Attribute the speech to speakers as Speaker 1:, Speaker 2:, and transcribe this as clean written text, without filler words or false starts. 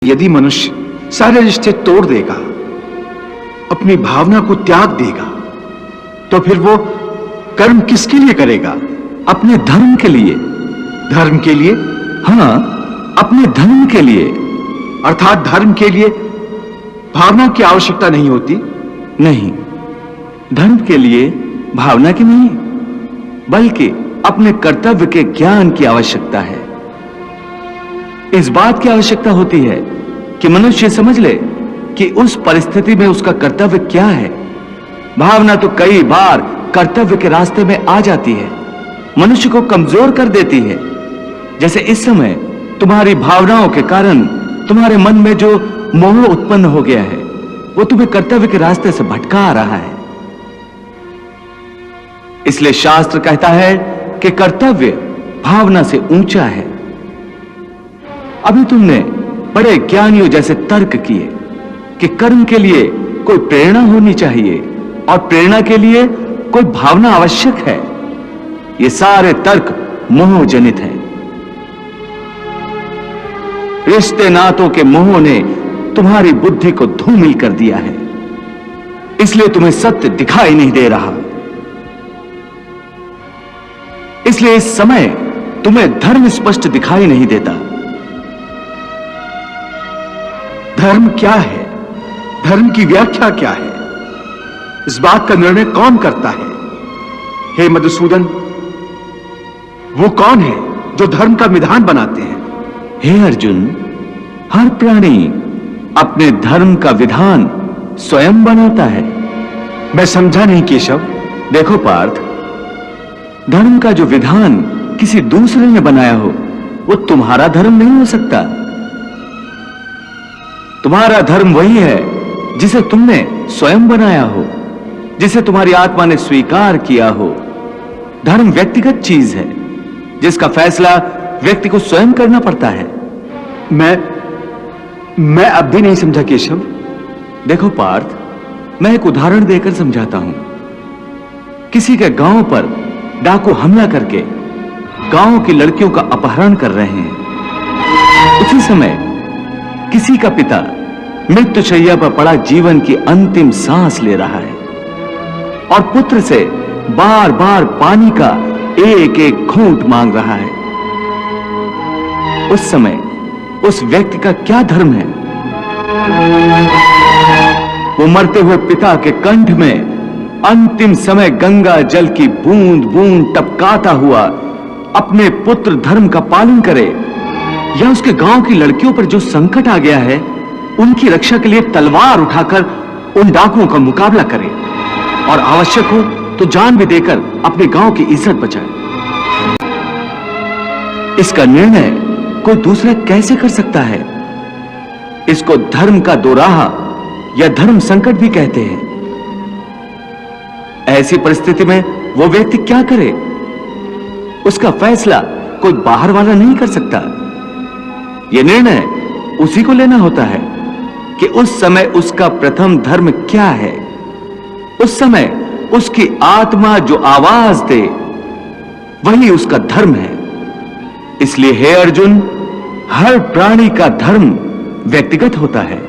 Speaker 1: यदि मनुष्य सारे रिश्ते तोड़ देगा, अपनी भावना को त्याग देगा, तो फिर वो कर्म किसके लिए करेगा?
Speaker 2: अपने धर्म के लिए।
Speaker 1: धर्म के लिए?
Speaker 2: हाँ, अपने धर्म के लिए।
Speaker 1: अर्थात धर्म के लिए भावना की आवश्यकता नहीं होती?
Speaker 2: नहीं, धर्म के लिए भावना की नहीं, बल्कि अपने कर्तव्य के ज्ञान की आवश्यकता है। इस बात की आवश्यकता होती है कि मनुष्य समझ ले कि उस परिस्थिति में उसका कर्तव्य क्या है। भावना तो कई बार कर्तव्य के रास्ते में आ जाती है, मनुष्य को कमजोर कर देती है। जैसे इस समय तुम्हारी भावनाओं के कारण तुम्हारे मन में जो मोह उत्पन्न हो गया है, वो तुम्हें कर्तव्य के रास्ते से भटका रहा है। इसलिए शास्त्र कहता है कि कर्तव्य भावना से ऊंचा है। अभी तुमने बड़े ज्ञानियों जैसे तर्क किए कि कर्म के लिए कोई प्रेरणा होनी चाहिए और प्रेरणा के लिए कोई भावना आवश्यक है। ये सारे तर्क मोहजनित हैं। रिश्ते नातों के मोह ने तुम्हारी बुद्धि को धूमिल कर दिया है, इसलिए तुम्हें सत्य दिखाई नहीं दे रहा। इसलिए इस समय तुम्हें धर्म स्पष्ट दिखाई नहीं देता।
Speaker 1: धर्म क्या है? धर्म की व्याख्या क्या है? इस बात का निर्णय कौन करता है? हे मधुसूदन, वो कौन है जो धर्म का विधान बनाते हैं?
Speaker 2: हे अर्जुन, हर प्राणी अपने धर्म का विधान स्वयं बनाता है।
Speaker 1: मैं समझा नहीं केशव।
Speaker 2: देखो पार्थ, धर्म का जो विधान किसी दूसरे ने बनाया हो, वो तुम्हारा धर्म नहीं हो सकता। तुम्हारा धर्म वही है जिसे तुमने स्वयं बनाया हो, जिसे तुम्हारी आत्मा ने स्वीकार किया हो। धर्म व्यक्तिगत चीज है जिसका फैसला व्यक्ति को स्वयं करना पड़ता है।
Speaker 1: मैं अब भी नहीं समझा केशव।
Speaker 2: देखो पार्थ, मैं एक उदाहरण देकर समझाता हूं। किसी के गांव पर डाकू हमला करके गांव की लड़कियों का अपहरण कर रहे हैं। उसी समय किसी का पिता मृत्युशैया पर पड़ा जीवन की अंतिम सांस ले रहा है और पुत्र से बार बार पानी का एक एक घूंट मांग रहा है। उस समय उस व्यक्ति का क्या धर्म है? वो मरते हुए पिता के कंठ में अंतिम समय गंगा जल की बूंद बूंद टपकाता हुआ अपने पुत्र धर्म का पालन करे, या उसके गांव की लड़कियों पर जो संकट आ गया है उनकी रक्षा के लिए तलवार उठाकर उन डाकुओं का मुकाबला करे और आवश्यक हो तो जान भी देकर अपने गांव की इज्जत बचाए। इसका निर्णय कोई दूसरा कैसे कर सकता है? इसको धर्म का दोराहा या धर्म संकट भी कहते हैं। ऐसी परिस्थिति में वो व्यक्ति क्या करे? उसका फैसला कोई बाहर वाला नहीं कर सकता। यह निर्णय उसी को लेना होता है कि उस समय उसका प्रथम धर्म क्या है। उस समय उसकी आत्मा जो आवाज दे वही उसका धर्म है। इसलिए हे अर्जुन, हर प्राणी का धर्म व्यक्तिगत होता है।